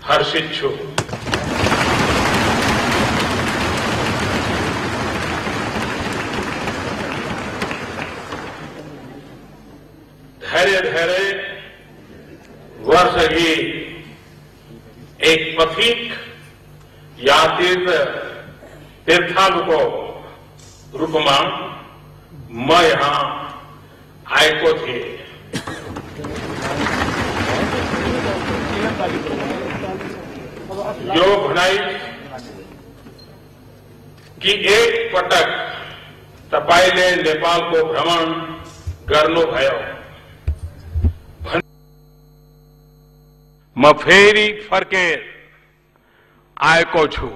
हर्षित છું। धैर्य धैर्य वर्ष ही एक पथिक या तीर्थालुको रूप में मैं यहां आयको थे। यो भनाई कि एक पटक तपाइले नेपाल को भ्रमण करनो भयो। मैं फेरी फरके आयको छू।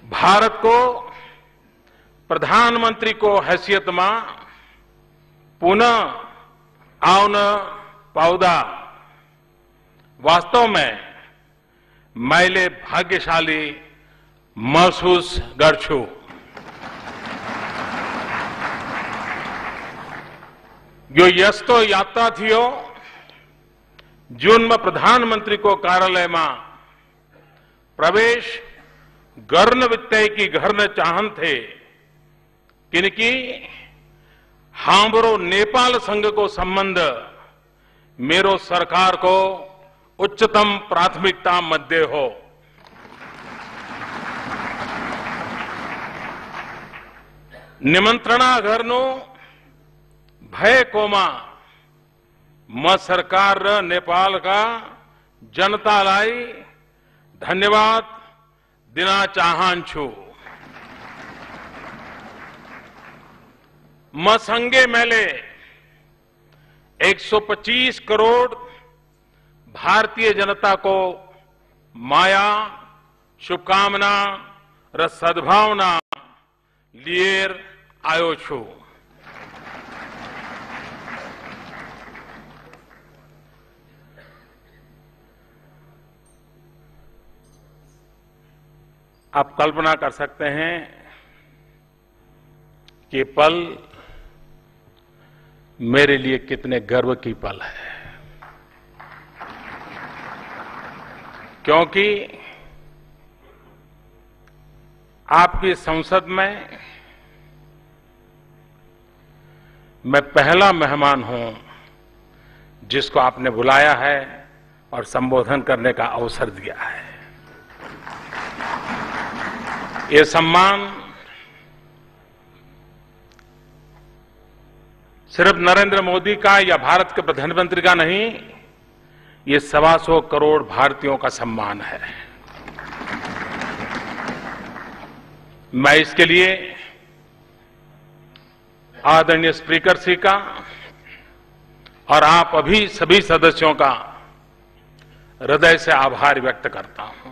भारत को प्रधानमंत्री को हैसियत में पुनः आउन पाउदा वास्तव में मैले भाग्यशाली महसूस गर्छु। यो यस्तो यात्रा थियो जून में प्रधानमंत्री को कार्यालय में प्रवेश गर्न बित्तैकी गर्न चाहन थे किनकि हाम्रो नेपाल संघ को संबंध मेरो सरकार को उच्चतम प्राथमिकता मध्य हो। निमंत्रणा घरनो भय कोमा म सरकार र नेपाल का जनता लाई धन्यवाद देना चाहन छु। म संगे मेले 125 करोड़ भारतीय जनता को माया शुभकामना र सद्भावना लिएर आयो छु। आप कल्पना कर सकते हैं कि पल मेरे लिए कितने गर्व की पल है, क्योंकि आपकी संसद में मैं पहला मेहमान हूं जिसको आपने बुलाया है और संबोधन करने का अवसर दिया है। ये सम्मान सिर्फ नरेंद्र मोदी का या भारत के प्रधानमंत्री का नहीं, ये 125 करोड़ भारतीयों का सम्मान है। मैं इसके लिए आदरणीय स्पीकर जी का और आप अभी सभी सदस्यों का हृदय से आभार व्यक्त करता हूं।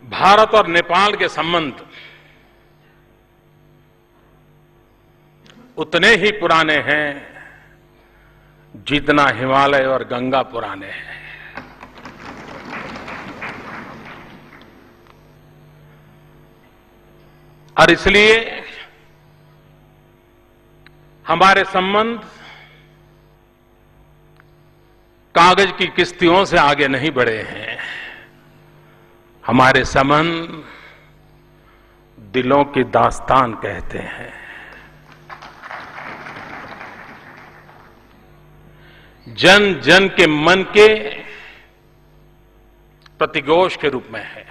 भारत और नेपाल के संबंध उतने ही पुराने हैं जितना हिमालय और गंगा पुराने हैं। और इसलिए हमारे संबंध कागज की किश्तियों से आगे नहीं बढ़े हैं। हमारे संबंध दिलों की दास्तान कहते हैं। जन जन के मन के प्रतिघोष के रूप में है।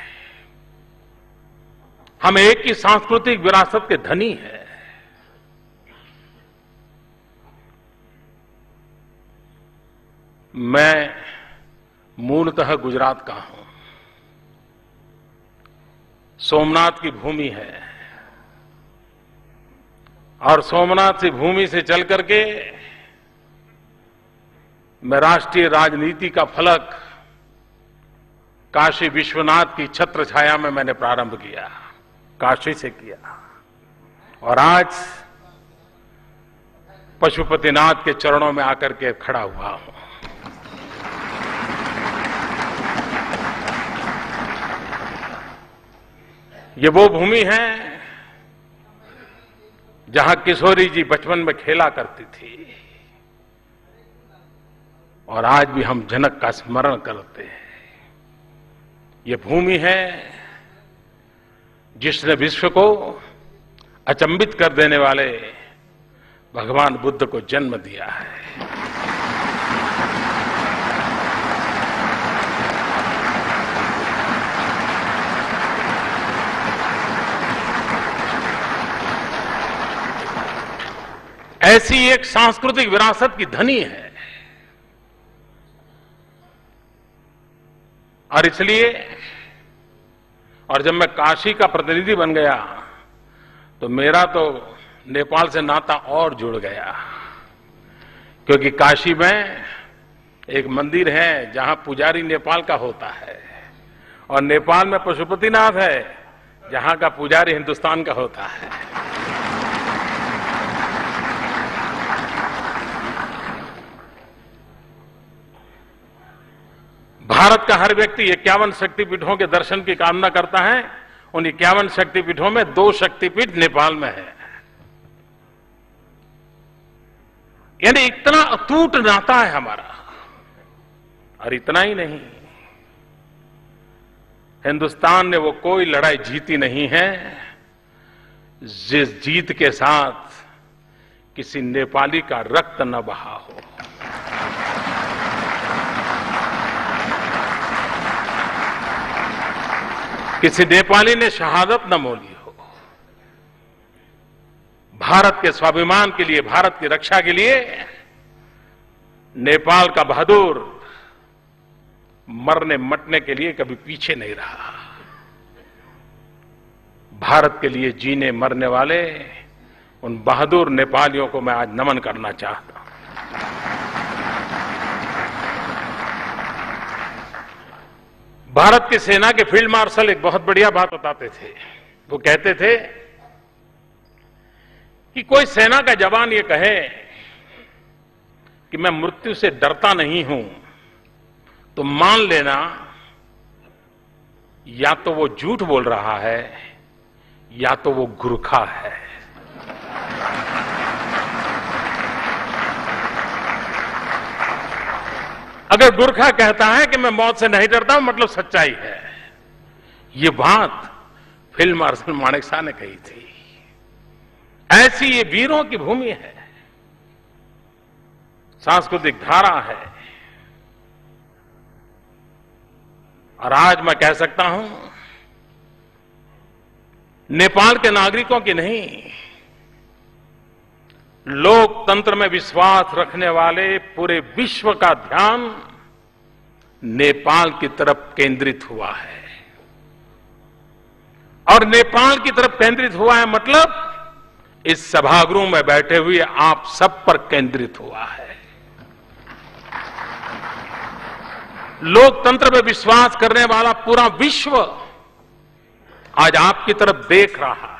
हम एक ही सांस्कृतिक विरासत के धनी हैं। मैं मूलतः गुजरात का हूं। सोमनाथ की भूमि है और सोमनाथ की भूमि से चल करके मैं राष्ट्रीय राजनीति का फलक काशी विश्वनाथ की छत्र छाया में मैंने प्रारंभ किया, काशी से किया और आज पशुपतिनाथ के चरणों में आकर के खड़ा हुआ हूं। ये वो भूमि है जहां किशोरी जी बचपन में खेला करती थी। और आज भी हम जनक का स्मरण करते हैं। ये भूमि है जिसने विश्व को अचंभित कर देने वाले भगवान बुद्ध को जन्म दिया है। ऐसी एक सांस्कृतिक विरासत की धनी है और इसलिए और जब मैं काशी का प्रतिनिधि बन गया तो मेरा तो नेपाल से नाता और जुड़ गया, क्योंकि काशी में एक मंदिर है जहां पुजारी नेपाल का होता है और नेपाल में पशुपतिनाथ है जहां का पुजारी हिंदुस्तान का होता है। भारत का हर व्यक्ति 51 शक्तिपीठों के दर्शन की कामना करता है। उन 51 शक्तिपीठों में 2 शक्तिपीठ नेपाल में है। यानी इतना अटूट नाता है हमारा। और इतना ही नहीं, हिंदुस्तान ने वो कोई लड़ाई जीती नहीं है जिस जीत के साथ किसी नेपाली का रक्त न बहा हो। किसी नेपाली ने शहादत न मोली हो। भारत के स्वाभिमान के लिए, भारत की रक्षा के लिए नेपाल का बहादुर मरने मटने के लिए कभी पीछे नहीं रहा। भारत के लिए जीने मरने वाले उन बहादुर नेपालियों को मैं आज नमन करना चाहता हूं। भारत की सेना के फील्ड मार्शल एक बहुत बढ़िया बात बताते थे। वो कहते थे कि कोई सेना का जवान ये कहे कि मैं मृत्यु से डरता नहीं हूं, तो मान लेना या तो वो झूठ बोल रहा है या तो वो गुरखा है। अगर गुरखा कहता है कि मैं मौत से नहीं डरता हूं, मतलब सच्चाई है। ये बात फील्ड मार्शल मानेक शॉ ने कही थी। ऐसी ये वीरों की भूमि है, सांस्कृतिक धारा है। और आज मैं कह सकता हूं, नेपाल के नागरिकों की नहीं, लोकतंत्र में विश्वास रखने वाले पूरे विश्व का ध्यान नेपाल की तरफ केंद्रित हुआ है। और नेपाल की तरफ केंद्रित हुआ है मतलब इस सभागृह में बैठे हुए आप सब पर केंद्रित हुआ है। लोकतंत्र में विश्वास करने वाला पूरा विश्व आज आपकी तरफ देख रहा है,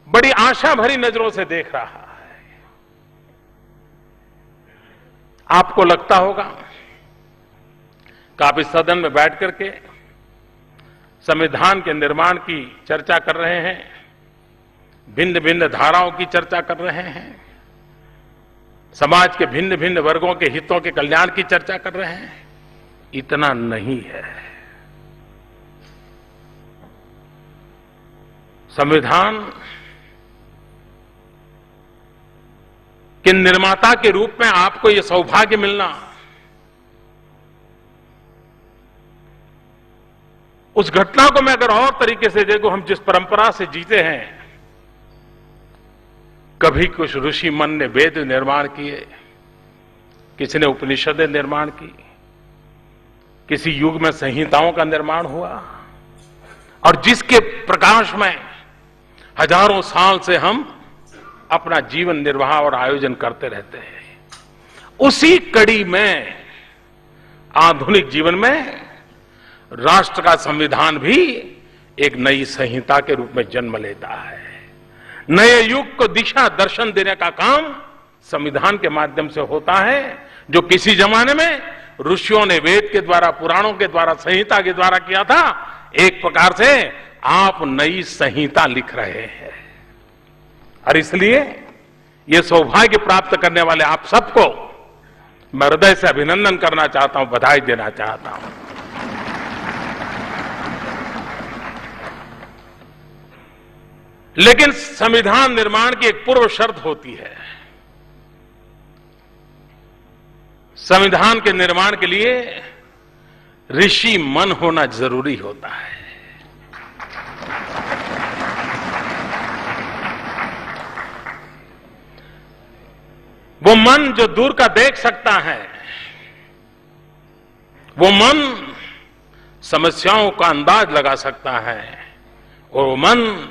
बड़ी आशा भरी नजरों से देख रहा है। आपको लगता होगा कि आप इस सदन में बैठ करके संविधान के निर्माण की चर्चा कर रहे हैं, भिन्न भिन्न धाराओं की चर्चा कर रहे हैं, समाज के भिन्न भिन्न वर्गों के हितों के कल्याण की चर्चा कर रहे हैं। इतना नहीं है। संविधान के निर्माता के रूप में आपको यह सौभाग्य मिलना, उस घटना को मैं अगर और तरीके से देखूं, हम जिस परंपरा से जीते हैं, कभी कुछ ऋषि मन ने वेद निर्माण किए, किसी ने उपनिषदें निर्माण की, किसी युग में संहिताओं का निर्माण हुआ और जिसके प्रकाश में हजारों साल से हम अपना जीवन निर्वाह और आयोजन करते रहते हैं। उसी कड़ी में आधुनिक जीवन में राष्ट्र का संविधान भी एक नई संहिता के रूप में जन्म लेता है। नए युग को दिशा दर्शन देने का काम संविधान के माध्यम से होता है, जो किसी जमाने में ऋषियों ने वेद के द्वारा, पुराणों के द्वारा, संहिता के द्वारा किया था। एक प्रकार से आप नई संहिता लिख रहे हैं। और इसलिए यह सौभाग्य प्राप्त करने वाले आप सबको मैं हृदय से अभिनंदन करना चाहता हूं, बधाई देना चाहता हूं। लेकिन संविधान निर्माण की एक पूर्व शर्त होती है। संविधान के निर्माण के लिए ऋषि मन होना जरूरी होता है। वो मन जो दूर का देख सकता है, वो मन समस्याओं का अंदाज लगा सकता है, और वो मन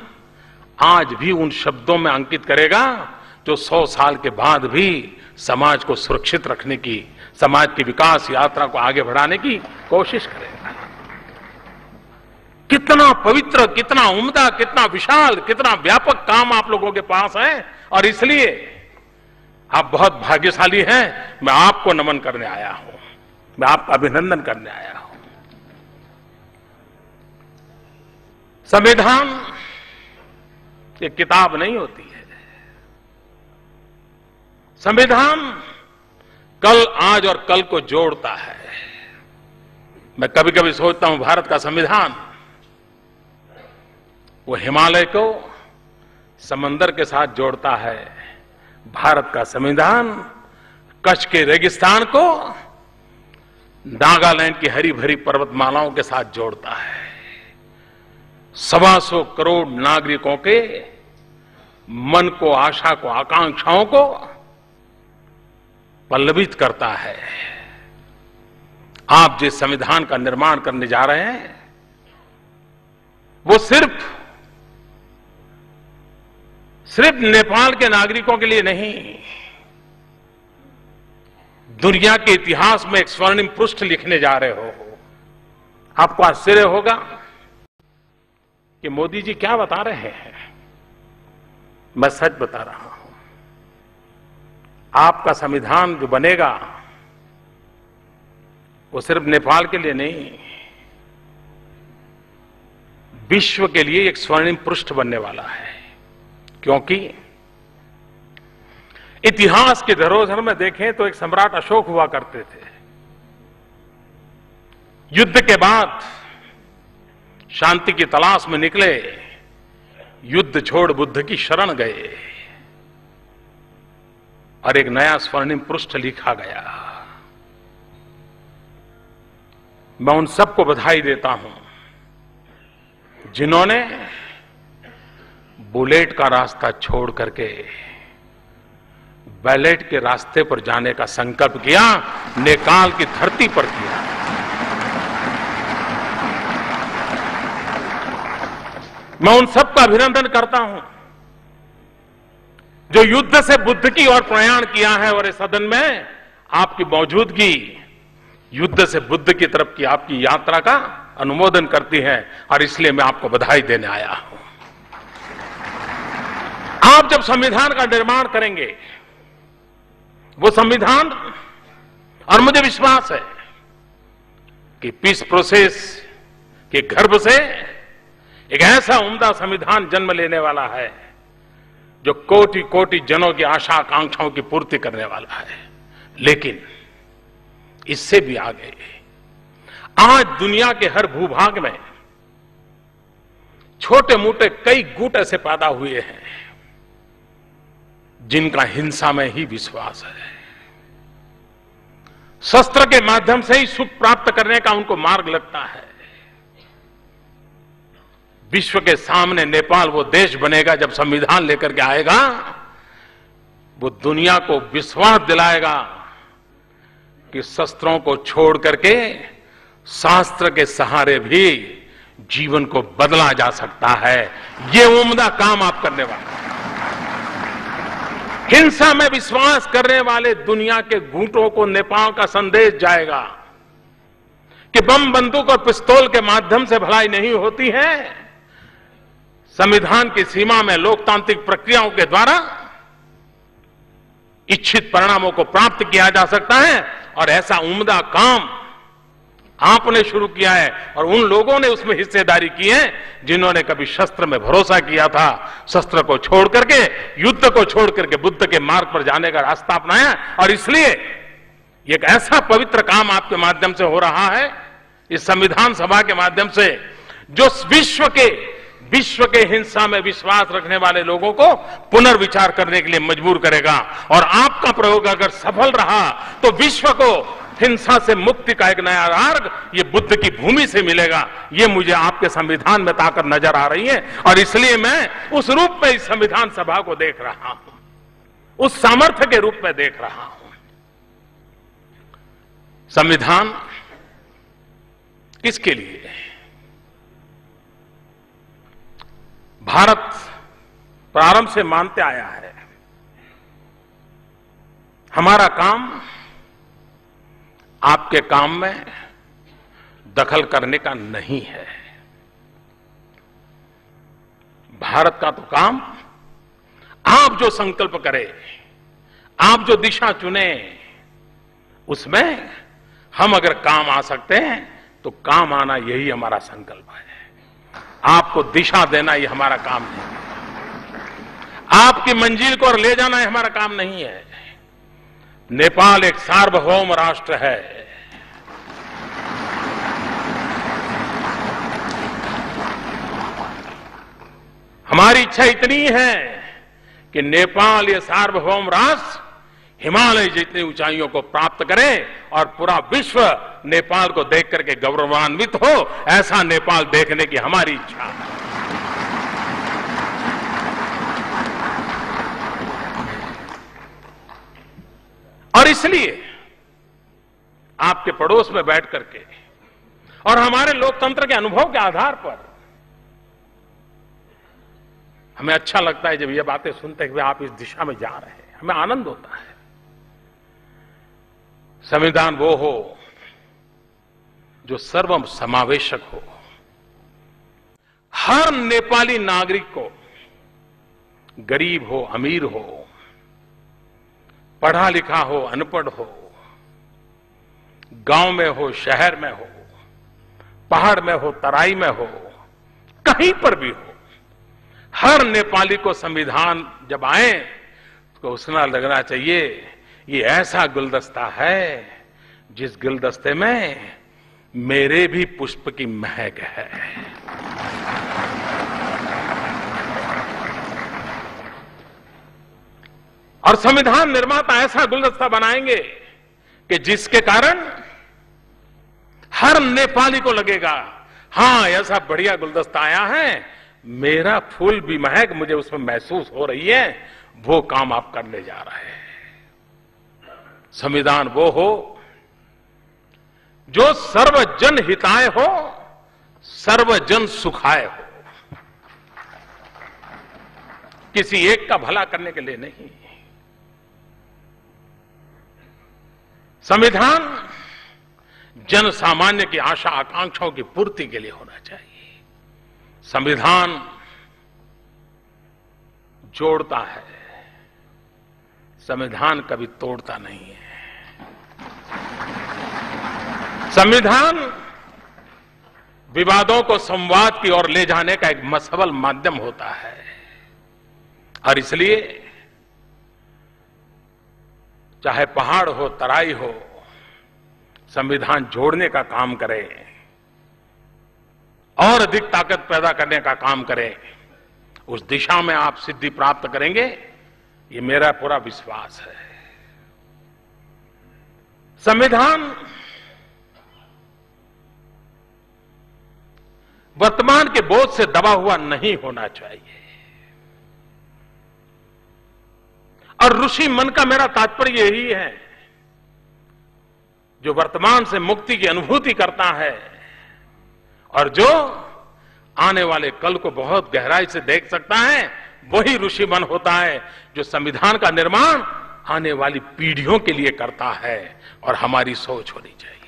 आज भी उन शब्दों में अंकित करेगा जो 100 साल के बाद भी समाज को सुरक्षित रखने की, समाज की विकास यात्रा को आगे बढ़ाने की कोशिश करेगा। कितना पवित्र, कितना उम्दा, कितना विशाल, कितना व्यापक काम आप लोगों के पास है, और इसलिए आप बहुत भाग्यशाली हैं। मैं आपको नमन करने आया हूं, मैं आपका अभिनंदन करने आया हूं। संविधान एक किताब नहीं होती है। संविधान कल, आज और कल को जोड़ता है। मैं कभी कभी सोचता हूं भारत का संविधान वो हिमालय को समंदर के साथ जोड़ता है, भारत का संविधान कच्छ के रेगिस्तान को नागालैंड की हरी भरी पर्वतमालाओं के साथ जोड़ता है, 125 करोड़ नागरिकों के मन को, आशा को, आकांक्षाओं को पल्लवित करता है। आप जिस संविधान का निर्माण करने जा रहे हैं वो सिर्फ नेपाल के नागरिकों के लिए नहीं, दुनिया के इतिहास में एक स्वर्णिम पृष्ठ लिखने जा रहे हो। आपको आश्चर्य होगा कि मोदी जी क्या बता रहे हैं। मैं सच बता रहा हूं। आपका संविधान जो बनेगा वो सिर्फ नेपाल के लिए नहीं, विश्व के लिए एक स्वर्णिम पृष्ठ बनने वाला है। क्योंकि इतिहास के धरोहर में देखें तो एक सम्राट अशोक हुआ करते थे। युद्ध के बाद शांति की तलाश में निकले, युद्ध छोड़ बुद्ध की शरण गए और एक नया स्वर्णिम पृष्ठ लिखा गया। मैं उन सबको बधाई देता हूं जिन्होंने बुलेट का रास्ता छोड़ करके बैलेट के रास्ते पर जाने का संकल्प किया, नेपाल की धरती पर किया। मैं उन सबका अभिनंदन करता हूं जो युद्ध से बुद्ध की ओर प्रयाण किया है, और इस सदन में आपकी मौजूदगी युद्ध से बुद्ध की तरफ की आपकी यात्रा का अनुमोदन करती है, और इसलिए मैं आपको बधाई देने आया हूं। आप जब संविधान का निर्माण करेंगे, वो संविधान, और मुझे विश्वास है कि पीस प्रोसेस के गर्भ से एक ऐसा उम्दा संविधान जन्म लेने वाला है जो कोटि कोटि जनों की आशा आकांक्षाओं की पूर्ति करने वाला है। लेकिन इससे भी आगे आज दुनिया के हर भूभाग में छोटे मोटे कई गुट ऐसे पैदा हुए हैं जिनका हिंसा में ही विश्वास है, शस्त्र के माध्यम से ही सुख प्राप्त करने का उनको मार्ग लगता है। विश्व के सामने नेपाल वो देश बनेगा जब संविधान लेकर के आएगा, वो दुनिया को विश्वास दिलाएगा कि शस्त्रों को छोड़ करके शास्त्र के सहारे भी जीवन को बदला जा सकता है। ये उम्दा काम आप करने वाले हैं। हिंसा में विश्वास करने वाले दुनिया के गुटों को नेपाल का संदेश जाएगा कि बम, बंदूक और पिस्तौल के माध्यम से भलाई नहीं होती है। संविधान की सीमा में लोकतांत्रिक प्रक्रियाओं के द्वारा इच्छित परिणामों को प्राप्त किया जा सकता है, और ऐसा उम्दा काम आपने शुरू किया है, और उन लोगों ने उसमें हिस्सेदारी की है जिन्होंने कभी शस्त्र में भरोसा किया था, शस्त्र को छोड़ करके, युद्ध को छोड़ करके बुद्ध के मार्ग पर जाने का रास्ता अपनाया। और इसलिए ये एक ऐसा पवित्र काम आपके माध्यम से हो रहा है, इस संविधान सभा के माध्यम से, जो विश्व के हिंसा में विश्वास रखने वाले लोगों को पुनर्विचार करने के लिए मजबूर करेगा। और आपका प्रयोग अगर सफल रहा तो विश्व को हिंसा से मुक्ति का एक नया मार्ग ये बुद्ध की भूमि से मिलेगा। ये मुझे आपके संविधान में ताकत नजर आ रही है और इसलिए मैं उस रूप में इस संविधान सभा को देख रहा हूं, उस सामर्थ्य के रूप में देख रहा हूं। संविधान किसके लिए? भारत प्रारंभ से मानते आया है, हमारा काम आपके काम में दखल करने का नहीं है। भारत का तो काम, आप जो संकल्प करें, आप जो दिशा चुने, उसमें हम अगर काम आ सकते हैं तो काम आना यही हमारा संकल्प है। आपको दिशा देना ये हमारा काम नहीं है, आपकी मंजिल को और ले जाना ये हमारा काम नहीं है। नेपाल एक सार्वभौम राष्ट्र है। हमारी इच्छा इतनी है कि नेपाल ये सार्वभौम राष्ट्र हिमालय जितनी ऊंचाइयों को प्राप्त करे और पूरा विश्व नेपाल को देख करके गौरवान्वित हो, ऐसा नेपाल देखने की हमारी इच्छा है। और इसलिए आपके पड़ोस में बैठ करके और हमारे लोकतंत्र के अनुभव के आधार पर हमें अच्छा लगता है जब ये बातें सुनते हुए आप इस दिशा में जा रहे हैं, हमें आनंद होता है। संविधान वो हो जो सर्व समावेशक हो, हर नेपाली नागरिक को, गरीब हो अमीर हो, पढ़ा लिखा हो अनपढ़ हो, गांव में हो शहर में हो, पहाड़ में हो तराई में हो, कहीं पर भी हो, हर नेपाली को संविधान जब आए तो उसना लगना चाहिए ये ऐसा गुलदस्ता है जिस गुलदस्ते में मेरे भी पुष्प की महक है। और संविधान निर्माता ऐसा गुलदस्ता बनाएंगे कि जिसके कारण हर नेपाली को लगेगा, हां ऐसा बढ़िया गुलदस्ता आया है, मेरा फूल भी महक मुझे उसमें महसूस हो रही है, वो काम आप करने जा रहे हैं। संविधान वो हो जो सर्वजन हिताय हो, सर्वजन सुखाय हो, किसी एक का भला करने के लिए नहीं। संविधान जन सामान्य की आशा आकांक्षाओं की पूर्ति के लिए होना चाहिए। संविधान जोड़ता है, संविधान कभी तोड़ता नहीं है। संविधान विवादों को संवाद की ओर ले जाने का एक सबल माध्यम होता है और इसलिए चाहे पहाड़ हो तराई हो, संविधान जोड़ने का काम करे और अधिक ताकत पैदा करने का काम करे। उस दिशा में आप सिद्धि प्राप्त करेंगे, ये मेरा पूरा विश्वास है। संविधान वर्तमान के बोझ से दबा हुआ नहीं होना चाहिए। और ऋषि मन का मेरा तात्पर्य यही है, जो वर्तमान से मुक्ति की अनुभूति करता है और जो आने वाले कल को बहुत गहराई से देख सकता है, वही ऋषि मन होता है जो संविधान का निर्माण आने वाली पीढ़ियों के लिए करता है। और हमारी सोच होनी चाहिए,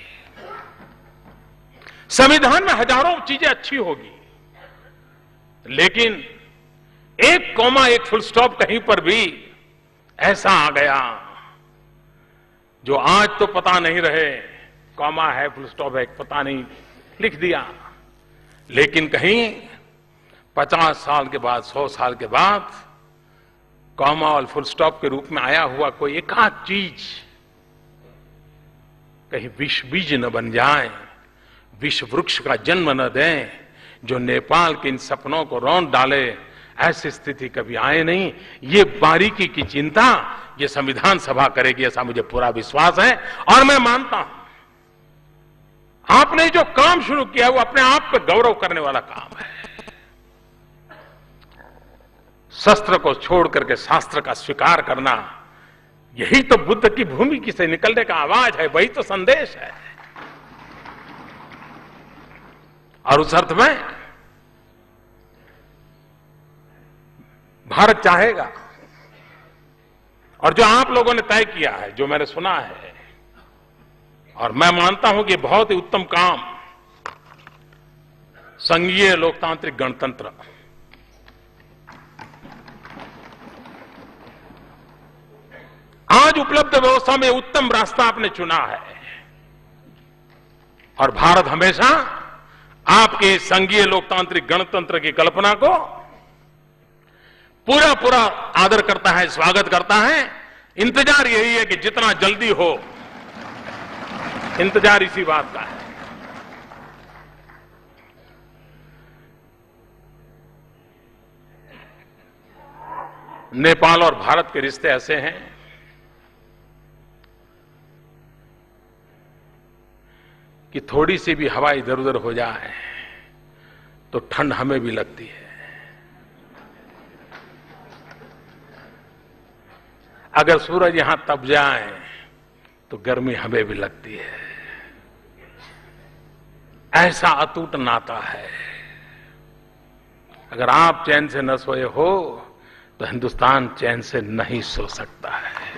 संविधान में हजारों चीजें अच्छी होगी, लेकिन एक कॉमा एक फुल स्टॉप कहीं पर भी ऐसा आ गया जो आज तो पता नहीं रहे, कॉमा है फुल स्टॉप है पता नहीं, लिख दिया, लेकिन कहीं 50 साल के बाद 100 साल के बाद कॉमा और फुल स्टॉप के रूप में आया हुआ कोई एक आध चीज कहीं विष बीज न बन जाए, विष वृक्ष का जन्म न दें, जो नेपाल के इन सपनों को रौंद डाले, ऐसी स्थिति कभी आए नहीं। ये बारीकी की चिंता ये संविधान सभा करेगी, ऐसा मुझे पूरा विश्वास है। और मैं मानता हूं आपने जो काम शुरू किया वो अपने आप पे गौरव करने वाला काम है। शस्त्र को छोड़ करके शास्त्र का स्वीकार करना, यही तो बुद्ध की भूमि से निकलने का आवाज है, वही तो संदेश है। और उस अर्थ में भारत चाहेगा, और जो आप लोगों ने तय किया है, जो मैंने सुना है, और मैं मानता हूं कि बहुत ही उत्तम काम, संघीय लोकतांत्रिक गणतंत्र, आज उपलब्ध व्यवस्था में उत्तम रास्ता आपने चुना है। और भारत हमेशा आपके संघीय लोकतांत्रिक गणतंत्र की कल्पना को पूरा पूरा आदर करता है, स्वागत करता है। इंतजार यही है कि जितना जल्दी हो, इंतजार इसी बात का है। नेपाल और भारत के रिश्ते ऐसे हैं कि थोड़ी सी भी हवा इधर उधर हो जाए तो ठंड हमें भी लगती है। अगर सूरज यहां तप जाए तो गर्मी हमें भी लगती है। ऐसा अटूट नाता है। अगर आप चैन से न सोए हो तो हिंदुस्तान चैन से नहीं सो सकता है।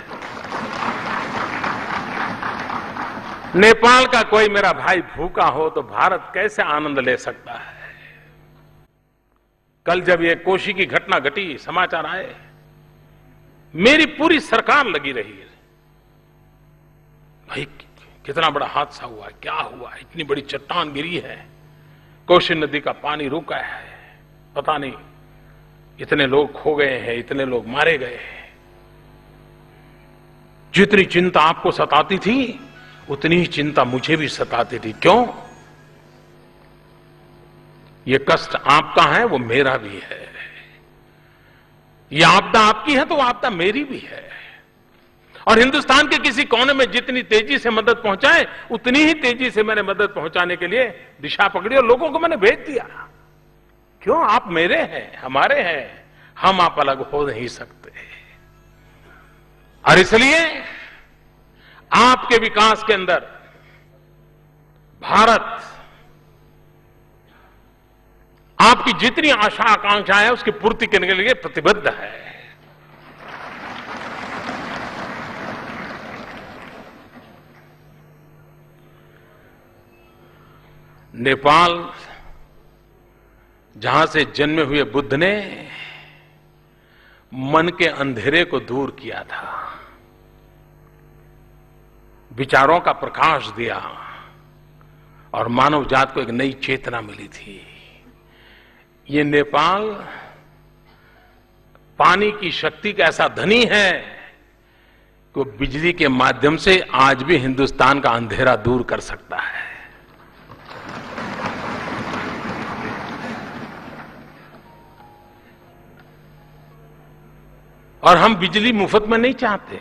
नेपाल का कोई मेरा भाई भूखा हो तो भारत कैसे आनंद ले सकता है। कल जब ये कोशी की घटना घटी, समाचार आए, मेरी पूरी सरकार लगी रही है, भाई कितना बड़ा हादसा हुआ है, क्या हुआ है, इतनी बड़ी चट्टान गिरी है, कोशी नदी का पानी रुका है, पता नहीं इतने लोग खो गए हैं, इतने लोग मारे गए हैं। जितनी चिंता आपको सताती थी उतनी ही चिंता मुझे भी सताती थी। क्यों? ये कष्ट आपका है, वो मेरा भी है। ये आपदा आपकी है तो आपदा मेरी भी है। और हिंदुस्तान के किसी कोने में जितनी तेजी से मदद पहुंचाए उतनी ही तेजी से मैंने मदद पहुंचाने के लिए दिशा पकड़ी और लोगों को मैंने भेज दिया। क्यों? आप मेरे हैं, हमारे हैं, हम आप अलग हो नहीं सकते। और इसलिए आपके विकास के अंदर भारत आपकी जितनी आशा आकांक्षा है उसकी पूर्ति करने के लिए प्रतिबद्ध है। नेपाल जहां से जन्मे हुए बुद्ध ने मन के अंधेरे को दूर किया था, विचारों का प्रकाश दिया और मानव जात को एक नई चेतना मिली थी। ये नेपाल पानी की शक्ति का ऐसा धनी है कि वो बिजली के माध्यम से आज भी हिंदुस्तान का अंधेरा दूर कर सकता है। और हम बिजली मुफ्त में नहीं चाहते,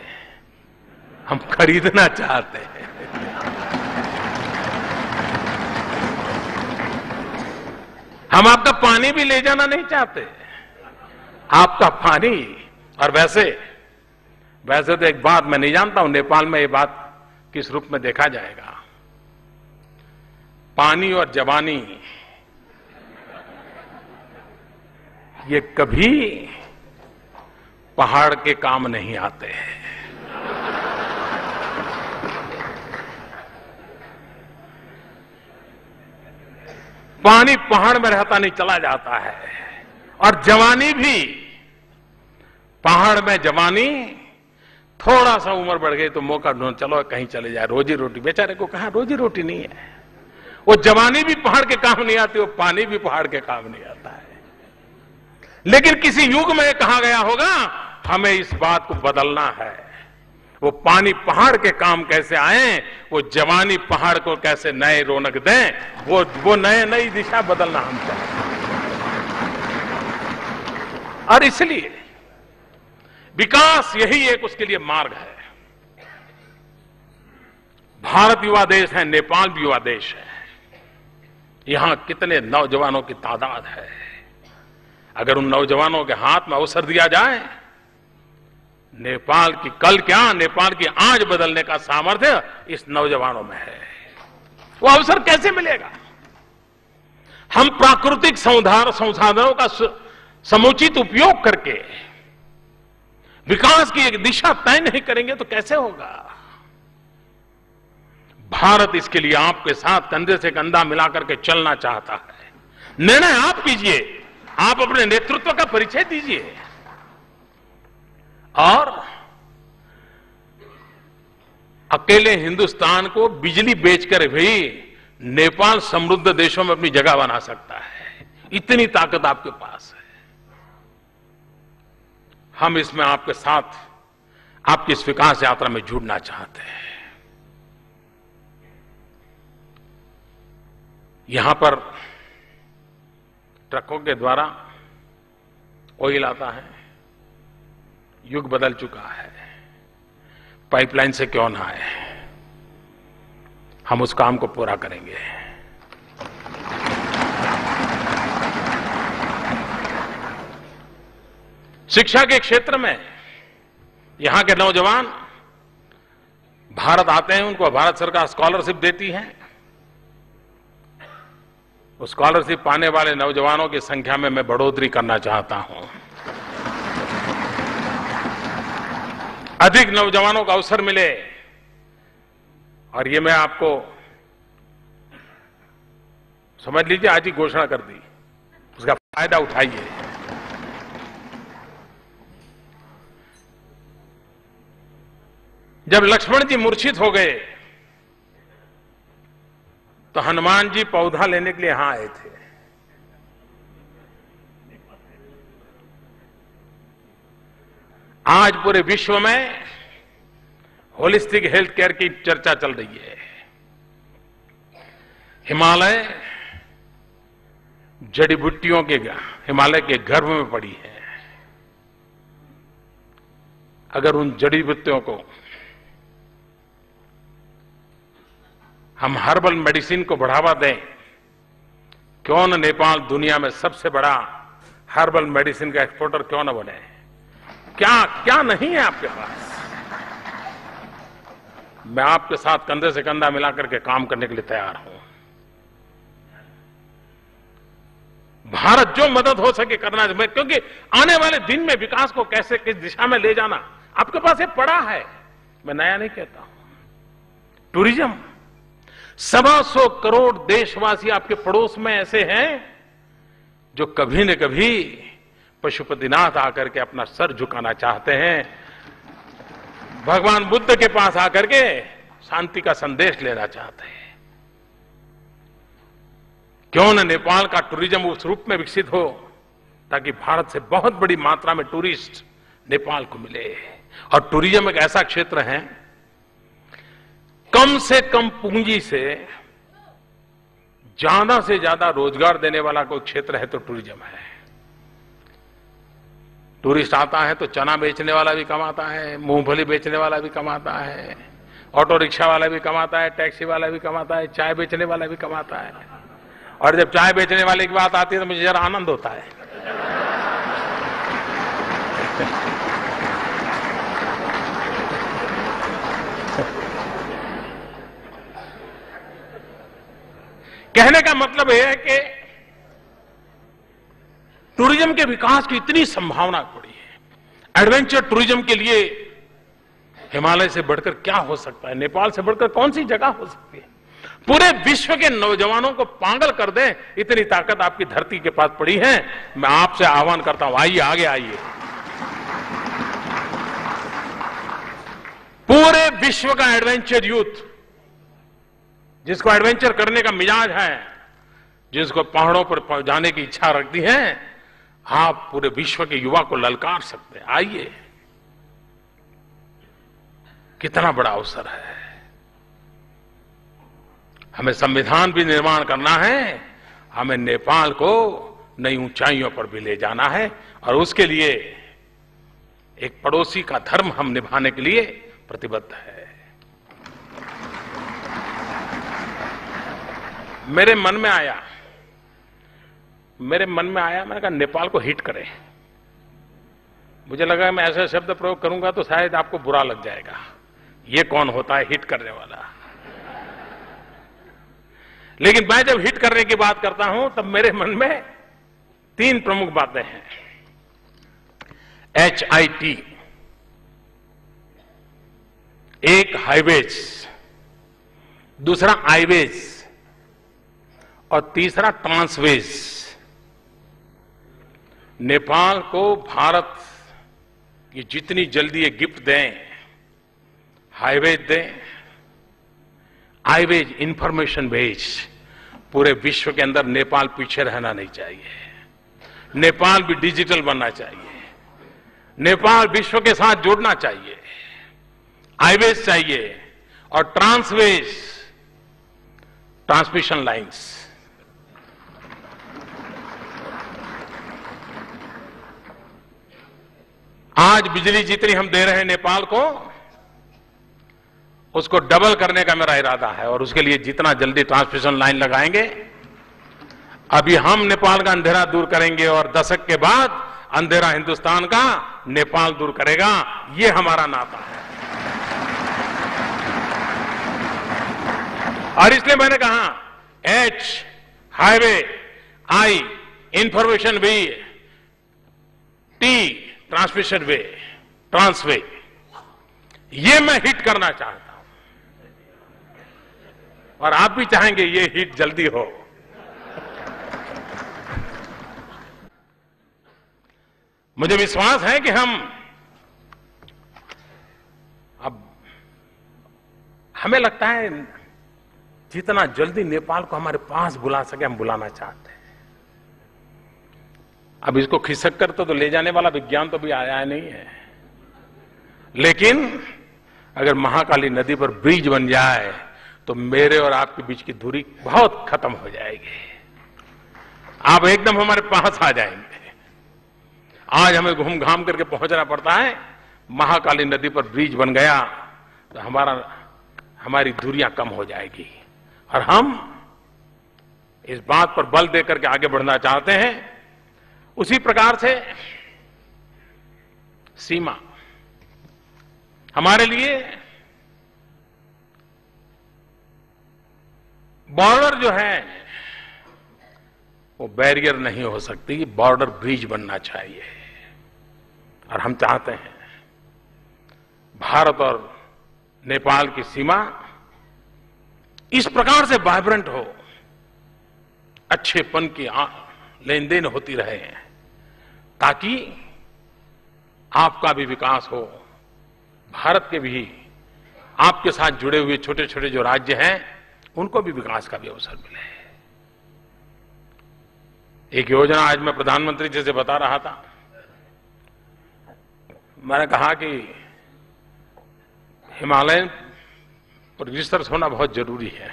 हम खरीदना चाहते हैं। हम आपका पानी भी ले जाना नहीं चाहते, आपका पानी। और वैसे तो एक बात मैं नहीं जानता हूं नेपाल में ये बात किस रूप में देखा जाएगा। पानी और जवानी ये कभी पहाड़ के काम नहीं आते हैं। पानी पहाड़ में रहता नहीं, चला जाता है। और जवानी भी, पहाड़ में जवानी थोड़ा सा उम्र बढ़ गई तो मौका ढूंढ, चलो कहीं चले जाए, रोजी रोटी। बेचारे को कहा रोजी रोटी नहीं है। वो जवानी भी पहाड़ के काम नहीं आती, वो पानी भी पहाड़ के काम नहीं आता है। लेकिन किसी युग में कहा गया होगा हमें इस बात को बदलना है। वो पानी पहाड़ के काम कैसे आए, वो जवानी पहाड़ को कैसे नए रौनक दें, वो नई दिशा बदलना हम चाहते हैं। और इसलिए विकास यही एक उसके लिए मार्ग है। भारत युवा देश है, नेपाल भी युवा देश है। यहां कितने नौजवानों की तादाद है। अगर उन नौजवानों के हाथ में अवसर दिया जाए, नेपाल की कल क्या, नेपाल की आज बदलने का सामर्थ्य इस नौजवानों में है। वो अवसर कैसे मिलेगा? हम प्राकृतिक संसाधनों का समुचित उपयोग करके विकास की एक दिशा तय नहीं करेंगे तो कैसे होगा? भारत इसके लिए आपके साथ कंधे से कंधा मिलाकर के चलना चाहता है। निर्णय आप कीजिए, आप अपने नेतृत्व का परिचय दीजिए और अकेले हिंदुस्तान को बिजली बेचकर भी नेपाल समृद्ध देशों में अपनी जगह बना सकता है। इतनी ताकत आपके पास है। हम इसमें आपके साथ आपकी इस विकास यात्रा में जुड़ना चाहते हैं। यहां पर ट्रकों के द्वारा ऑयल आता है। युग बदल चुका है। पाइपलाइन से क्यों ना आए, हम उस काम को पूरा करेंगे। शिक्षा के क्षेत्र में यहां के नौजवान भारत आते हैं, उनको भारत सरकार स्कॉलरशिप देती है। उस स्कॉलरशिप पाने वाले नौजवानों की संख्या में मैं बढ़ोतरी करना चाहता हूं। अधिक नौजवानों को अवसर मिले और ये मैं आपको समझ लीजिए आज ही घोषणा कर दी, उसका फायदा उठाइए। जब लक्ष्मण जी मूर्छित हो गए तो हनुमान जी पौधा लेने के लिए यहां आए थे। आज पूरे विश्व में होलिस्टिक हेल्थ केयर की चर्चा चल रही है। हिमालय जड़ी बूटियों के हिमालय के गर्भ में पड़ी है। अगर उन जड़ी बूटियों को हम हर्बल मेडिसिन को बढ़ावा दें, क्यों न नेपाल दुनिया में सबसे बड़ा हर्बल मेडिसिन का एक्सपोर्टर क्यों न बने? क्या क्या नहीं है आपके पास? मैं आपके साथ कंधे से कंधा मिलाकर के काम करने के लिए तैयार हूं। भारत जो मदद हो सके करना है, क्योंकि आने वाले दिन में विकास को कैसे किस दिशा में ले जाना आपके पास ये पड़ा है। मैं नया नहीं कहता हूं। टूरिज्म 125 करोड़ देशवासी आपके पड़ोस में ऐसे हैं जो कभी न कभी पशुपतिनाथ आकर के अपना सर झुकाना चाहते हैं, भगवान बुद्ध के पास आकर के शांति का संदेश लेना चाहते हैं। क्यों न नेपाल का टूरिज्म उस रूप में विकसित हो ताकि भारत से बहुत बड़ी मात्रा में टूरिस्ट नेपाल को मिले। और टूरिज्म एक ऐसा क्षेत्र है, कम से कम पूंजी से ज्यादा रोजगार देने वाला कोई क्षेत्र है तो टूरिज्म है। टूरिस्ट आता है तो चना बेचने वाला भी कमाता है, मूंगफली बेचने वाला भी कमाता है, ऑटो रिक्शा वाला भी कमाता है, टैक्सी वाला भी कमाता है, चाय बेचने वाला भी कमाता है। और जब चाय बेचने वाले की बात आती है तो मुझे जरा आनंद होता है। कहने का मतलब यह है कि टूरिज्म के विकास की इतनी संभावना पड़ी है। एडवेंचर टूरिज्म के लिए हिमालय से बढ़कर क्या हो सकता है? नेपाल से बढ़कर कौन सी जगह हो सकती है? पूरे विश्व के नौजवानों को पागल कर दें, इतनी ताकत आपकी धरती के पास पड़ी है। मैं आपसे आह्वान करता हूं, आइए आगे आइए। पूरे विश्व का एडवेंचर यूथ, जिसको एडवेंचर करने का मिजाज है, जिसको पहाड़ों पर जाने की इच्छा रखती है, आप पूरे विश्व के युवा को ललकार सकते हैं। आइए, कितना बड़ा अवसर है। हमें संविधान भी निर्माण करना है, हमें नेपाल को नई ऊंचाइयों पर भी ले जाना है, और उसके लिए एक पड़ोसी का धर्म हम निभाने के लिए प्रतिबद्ध है। मेरे मन में आया, मैंने कहा नेपाल को हिट करें। मुझे लगा मैं ऐसा शब्द प्रयोग करूंगा तो शायद आपको बुरा लग जाएगा, ये कौन होता है हिट करने वाला। लेकिन मैं जब हिट करने की बात करता हूं तब मेरे मन में 3 प्रमुख बातें हैं। HIT, एक हाईवेज, दूसरा आईवेज और तीसरा ट्रांसवेज। नेपाल को भारत ये जितनी जल्दी ये गिफ्ट दें, हाईवेज दें, आईवेज, इंफॉर्मेशन वेज, पूरे विश्व के अंदर नेपाल पीछे रहना नहीं चाहिए। नेपाल भी डिजिटल बनना चाहिए, नेपाल विश्व के साथ जुड़ना चाहिए, हाईवेज चाहिए और ट्रांसवेज, ट्रांसमिशन लाइंस। आज बिजली जितनी हम दे रहे हैं नेपाल को, उसको डबल करने का मेरा इरादा है, और उसके लिए जितना जल्दी ट्रांसमिशन लाइन लगाएंगे, अभी हम नेपाल का अंधेरा दूर करेंगे और दशक के बाद अंधेरा हिंदुस्तान का नेपाल दूर करेगा। ये हमारा नाता है। और इसलिए मैंने कहा H highway, I information way, T transmission way, transway, ये मैं हिट करना चाहता हूं और आप भी चाहेंगे ये हिट जल्दी हो। मुझे विश्वास है कि हमें लगता है जितना जल्दी नेपाल को हमारे पास बुला सके हम बुलाना चाहते हैं। अब इसको खिसक कर तो ले जाने वाला विज्ञान तो भी आया नहीं है, लेकिन अगर महाकाली नदी पर ब्रिज बन जाए तो मेरे और आपके बीच की दूरी बहुत खत्म हो जाएगी। आप एकदम हमारे पास आ जाएंगे। आज हमें घूम घाम करके पहुंचना पड़ता है, महाकाली नदी पर ब्रिज बन गया तो हमारी दूरियां कम हो जाएगी। और हम इस बात पर बल देकर के आगे बढ़ना चाहते हैं। उसी प्रकार से सीमा हमारे लिए, बॉर्डर जो है वो बैरियर नहीं हो सकती, बॉर्डर ब्रिज बनना चाहिए। और हम चाहते हैं भारत और नेपाल की सीमा इस प्रकार से वाइब्रेंट हो, अच्छेपन की लेन देन होती रहे, ताकि आपका भी विकास हो, भारत के भी आपके साथ जुड़े हुए छोटे छोटे जो राज्य हैं उनको भी विकास का भी अवसर मिले। एक योजना आज मैं प्रधानमंत्री जी से बता रहा था, मैंने कहा कि हिमालय पर रिसर्च होना बहुत जरूरी है।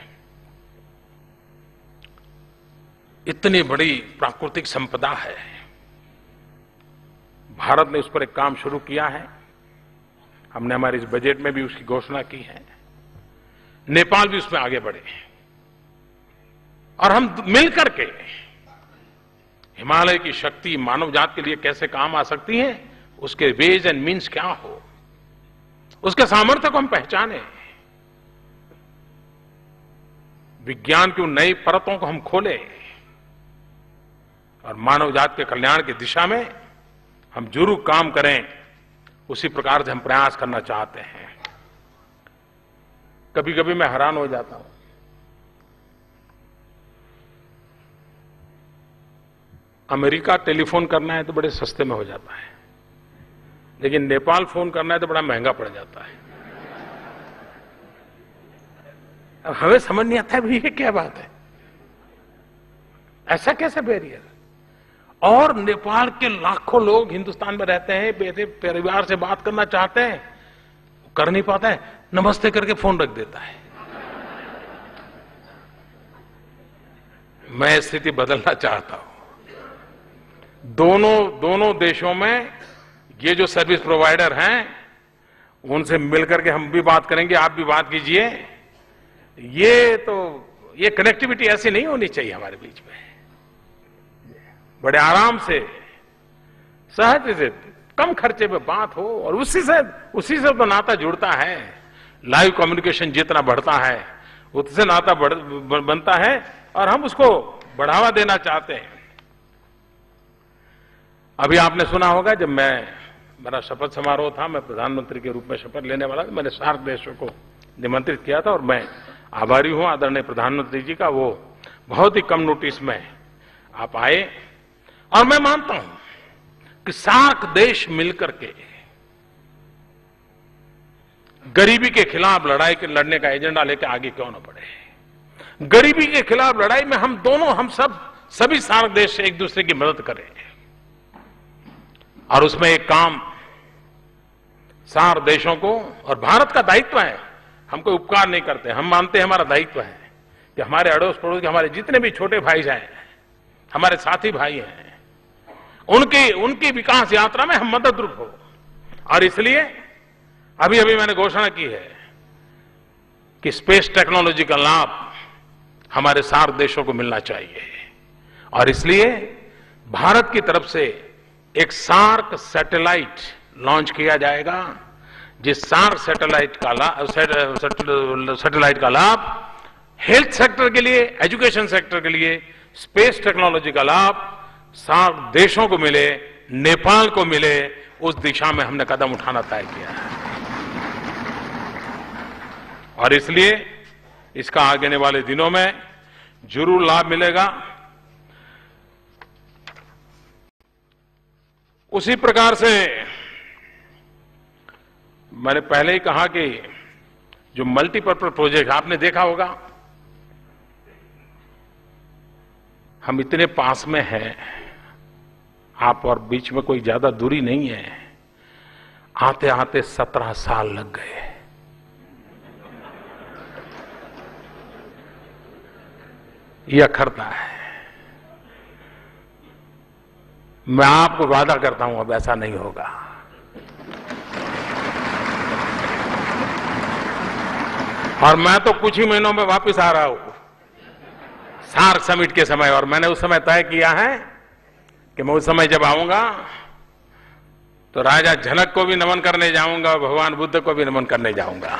इतनी बड़ी प्राकृतिक संपदा है, भारत ने उस पर एक काम शुरू किया है। हमने हमारे इस बजट में भी उसकी घोषणा की है। नेपाल भी उसमें आगे बढ़े और हम मिलकर के हिमालय की शक्ति मानव जात के लिए कैसे काम आ सकती है, उसके वेज एंड मीन्स क्या हो, उसके सामर्थ्य को हम पहचाने, विज्ञान की उन नई परतों को हम खोलें और मानव जात के कल्याण की दिशा में हम जरूर काम करें। उसी प्रकार से हम प्रयास करना चाहते हैं। कभी कभी मैं हैरान हो जाता हूं, अमेरिका टेलीफोन करना है तो बड़े सस्ते में हो जाता है, लेकिन नेपाल फोन करना है तो बड़ा महंगा पड़ जाता है। अब हमें समझ नहीं आता है ये क्या बात है, ऐसा कैसे बैरियर। और नेपाल के लाखों लोग हिंदुस्तान में रहते हैं, परिवार से बात करना चाहते हैं, कर नहीं पाते हैं। नमस्ते करके फोन रख देता है। मैं स्थिति बदलना चाहता हूं। दोनों देशों में ये जो सर्विस प्रोवाइडर हैं, उनसे मिलकर के हम भी बात करेंगे, आप भी बात कीजिए। ये कनेक्टिविटी ऐसी नहीं होनी चाहिए हमारे बीच में। बड़े आराम से, सहज से, कम खर्चे में बात हो, और उसी से तो नाता जुड़ता है। लाइव कम्युनिकेशन जितना बढ़ता है उससे नाता बनता है, और हम उसको बढ़ावा देना चाहते हैं। अभी आपने सुना होगा, जब मेरा शपथ समारोह था, मैं प्रधानमंत्री के रूप में शपथ लेने वाला था, मैंने सार्क देशों को निमंत्रित किया था, और मैं आभारी हूं आदरणीय प्रधानमंत्री जी का। वो बहुत ही कम नोटिस में आप आए, और मैं मानता हूं कि सार्क देश मिलकर के गरीबी के खिलाफ लड़ने का एजेंडा लेकर आगे क्यों न बढ़े। गरीबी के खिलाफ लड़ाई में हम सभी सार्क देश एक दूसरे की मदद करें, और उसमें एक काम सार्क देशों को, और भारत का दायित्व है। हम कोई उपकार नहीं करते, हम मानते हैं हमारा दायित्व है कि हमारे अड़ोस पड़ोस के हमारे जितने भी छोटे भाई हैं, हमारे साथी भाई हैं, उनकी विकास यात्रा में हम मददरूप हो। और इसलिए अभी मैंने घोषणा की है कि स्पेस टेक्नोलॉजी का लाभ हमारे सार्क देशों को मिलना चाहिए, और इसलिए भारत की तरफ से एक सार्क सैटेलाइट लॉन्च किया जाएगा, जिस सार्क सैटेलाइट का लाभ हेल्थ सेक्टर के लिए, एजुकेशन सेक्टर के लिए, स्पेस टेक्नोलॉजी का लाभ सार्क देशों को मिले, नेपाल को मिले, उस दिशा में हमने कदम उठाना तय किया है। और इसलिए इसका आगे वाले दिनों में जरूर लाभ मिलेगा। उसी प्रकार से मैंने पहले ही कहा कि जो मल्टीपर्पज प्रोजेक्ट आपने देखा होगा, हम इतने पास में हैं, आप और बीच में कोई ज्यादा दूरी नहीं है। आते आते 17 साल लग गए। यह अखरता है। मैं आपको वादा करता हूं अब ऐसा नहीं होगा। और मैं तो कुछ ही महीनों में वापस आ रहा हूं सार्क समिट के समय, और मैंने उस समय तय किया है कि मैं उस समय जब आऊंगा तो राजा जनक को भी नमन करने जाऊंगा, भगवान बुद्ध को भी नमन करने जाऊंगा।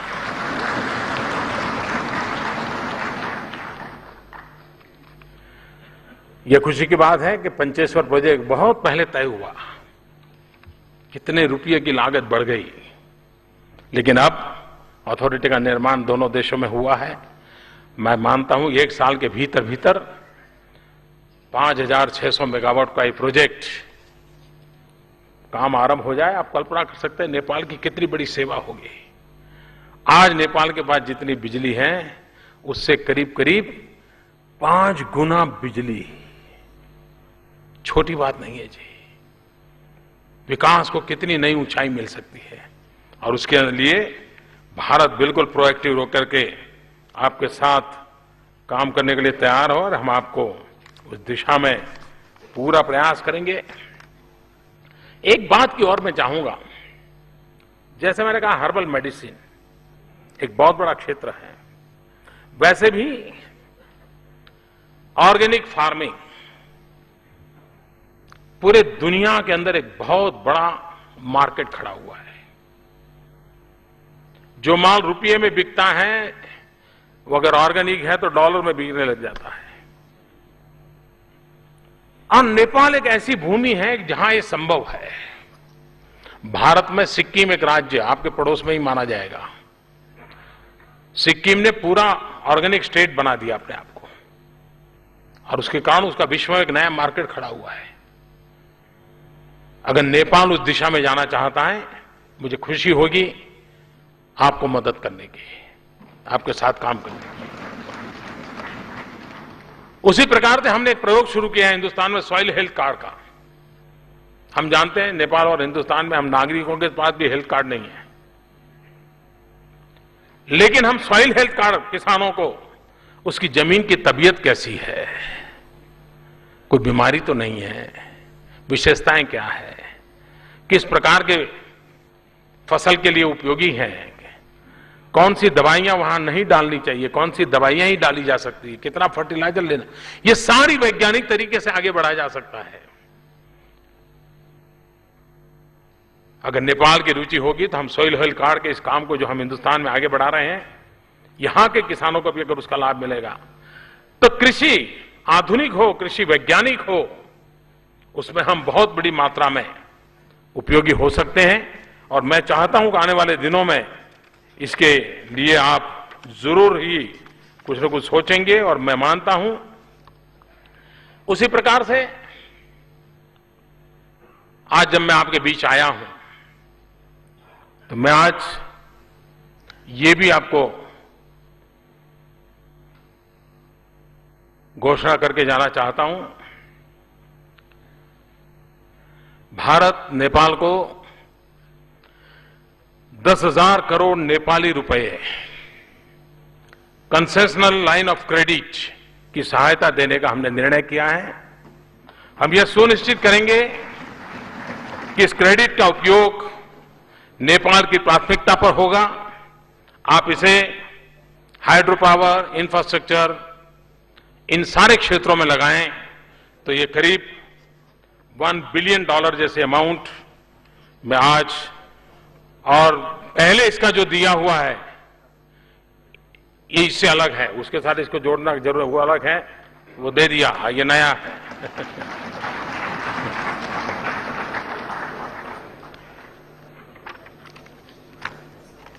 यह खुशी की बात है कि पंचेश्वर प्रोजेक्ट बहुत पहले तय हुआ, कितने रुपये की लागत बढ़ गई, लेकिन अब अथॉरिटी का निर्माण दोनों देशों में हुआ है। मैं मानता हूं 1 साल के भीतर 5,600 मेगावाट का ये प्रोजेक्ट काम आरंभ हो जाए। आप कल्पना कर सकते हैं नेपाल की कितनी बड़ी सेवा होगी। आज नेपाल के पास जितनी बिजली है उससे करीब करीब 5 गुना बिजली। छोटी बात नहीं है जी। विकास को कितनी नई ऊंचाई मिल सकती है, और उसके लिए भारत बिल्कुल प्रोएक्टिव होकर के आपके साथ काम करने के लिए तैयार हो, और हम आपको उस दिशा में पूरा प्रयास करेंगे। एक बात की और मैं चाहूंगा, जैसे मैंने कहा हर्बल मेडिसिन एक बहुत बड़ा क्षेत्र है, वैसे भी ऑर्गेनिक फार्मिंग पूरे दुनिया के अंदर एक बहुत बड़ा मार्केट खड़ा हुआ है। जो माल रुपये में बिकता है वो अगर ऑर्गेनिक है तो डॉलर में बिकने लग जाता है। और नेपाल एक ऐसी भूमि है जहां ये संभव है। भारत में सिक्किम एक राज्य आपके पड़ोस में ही माना जाएगा। सिक्किम ने पूरा ऑर्गेनिक स्टेट बना दिया अपने आप को, और उसके कारण उसका विश्व में एक नया मार्केट खड़ा हुआ है। अगर नेपाल उस दिशा में जाना चाहता है, मुझे खुशी होगी आपको मदद करने की, आपके साथ काम करने की। उसी प्रकार से हमने एक प्रयोग शुरू किया है हिंदुस्तान में सॉइल हेल्थ कार्ड का। हम जानते हैं नेपाल और हिंदुस्तान में हम नागरिकों के पास भी हेल्थ कार्ड नहीं है। लेकिन हम सॉइल हेल्थ कार्ड किसानों को, उसकी जमीन की तबीयत कैसी है, कोई बीमारी तो नहीं है, विशेषताएं क्या है, किस प्रकार के फसल के लिए उपयोगी हैं, कौन सी दवाइयां वहां नहीं डालनी चाहिए, कौन सी दवाइयां ही डाली जा सकती है, कितना फर्टिलाइजर लेना, ये सारी वैज्ञानिक तरीके से आगे बढ़ाया जा सकता है। अगर नेपाल की रुचि होगी तो हम सॉइल हेल्थ कार्ड के इस काम को जो हम हिंदुस्तान में आगे बढ़ा रहे हैं, यहां के किसानों को भी अगर उसका लाभ मिलेगा तो कृषि आधुनिक हो, कृषि वैज्ञानिक हो, उसमें हम बहुत बड़ी मात्रा में उपयोगी हो सकते हैं। और मैं चाहता हूं कि आने वाले दिनों में इसके लिए आप जरूर ही कुछ न कुछ सोचेंगे, और मैं मानता हूं उसी प्रकार से आज जब मैं आपके बीच आया हूं तो मैं आज ये भी आपको घोषणा करके जाना चाहता हूं, भारत नेपाल को 10,000 करोड़ नेपाली रुपए कंसेशनल लाइन ऑफ क्रेडिट की सहायता देने का हमने निर्णय किया है। हम यह सुनिश्चित करेंगे कि इस क्रेडिट का उपयोग नेपाल की प्राथमिकता पर होगा। आप इसे हाइड्रो पावर, इंफ्रास्ट्रक्चर, इन सारे क्षेत्रों में लगाएं तो ये करीब $1 बिलियन जैसे अमाउंट में आज, और पहले इसका जो दिया हुआ है ये इससे अलग है, उसके साथ इसको जोड़ना जरूर, वो अलग है, वो दे दिया, ये नया है।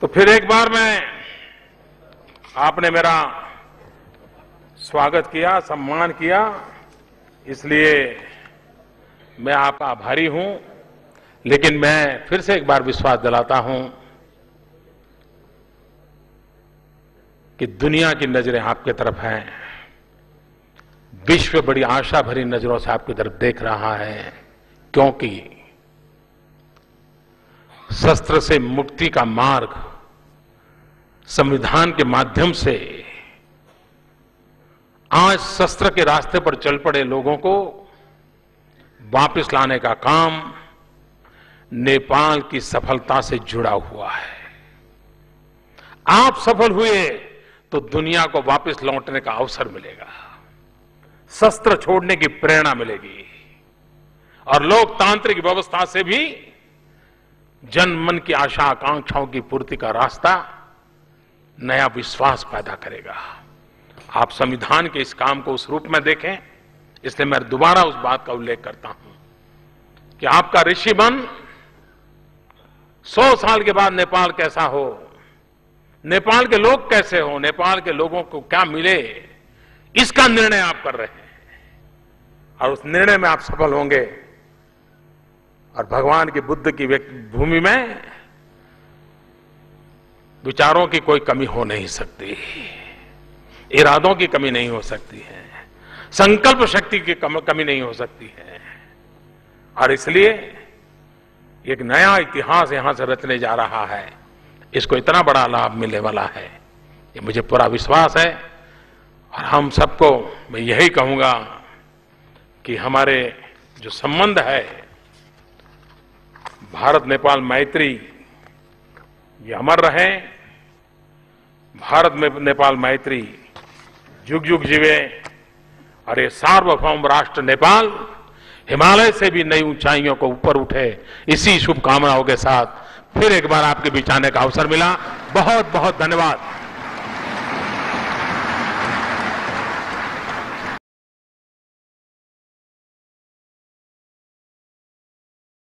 तो फिर एक बार आपने मेरा स्वागत किया, सम्मान किया, इसलिए मैं आपका आभारी हूं। लेकिन मैं फिर से एक बार विश्वास दिलाता हूं कि दुनिया की नजरें आपकी तरफ हैं, विश्व बड़ी आशा भरी नजरों से आपकी तरफ देख रहा है, क्योंकि शस्त्र से मुक्ति का मार्ग संविधान के माध्यम से आज शस्त्र के रास्ते पर चल पड़े लोगों को वापस लाने का काम नेपाल की सफलता से जुड़ा हुआ है। आप सफल हुए तो दुनिया को वापस लौटने का अवसर मिलेगा, शस्त्र छोड़ने की प्रेरणा मिलेगी, और लोकतांत्रिक व्यवस्था से भी जन मन की आशा आकांक्षाओं की पूर्ति का रास्ता नया विश्वास पैदा करेगा। आप संविधान के इस काम को उस रूप में देखें, इसलिए मैं दोबारा उस बात का उल्लेख करता हूं कि आपका ऋषि मन 100 साल के बाद नेपाल कैसा हो, नेपाल के लोग कैसे हो, नेपाल के लोगों को क्या मिले, इसका निर्णय आप कर रहे हैं, और उस निर्णय में आप सफल होंगे। और भगवान की बुद्ध की भूमि में विचारों की कोई कमी हो नहीं सकती, इरादों की कमी नहीं हो सकती है, संकल्प शक्ति की कमी नहीं हो सकती है। और इसलिए एक नया इतिहास यहां से रचने जा रहा है, इसको इतना बड़ा लाभ मिलने वाला है, ये मुझे पूरा विश्वास है। और हम सबको मैं यही कहूंगा कि हमारे जो संबंध है, भारत नेपाल मैत्री, ये अमर रहे। भारत में नेपाल मैत्री जुग जुग जीवे, और ये सार्वभौम राष्ट्र नेपाल हिमालय से भी नई ऊंचाइयों को ऊपर उठे, इसी शुभकामनाओं के साथ फिर एक बार आपके बीच आने का अवसर मिला। बहुत बहुत धन्यवाद।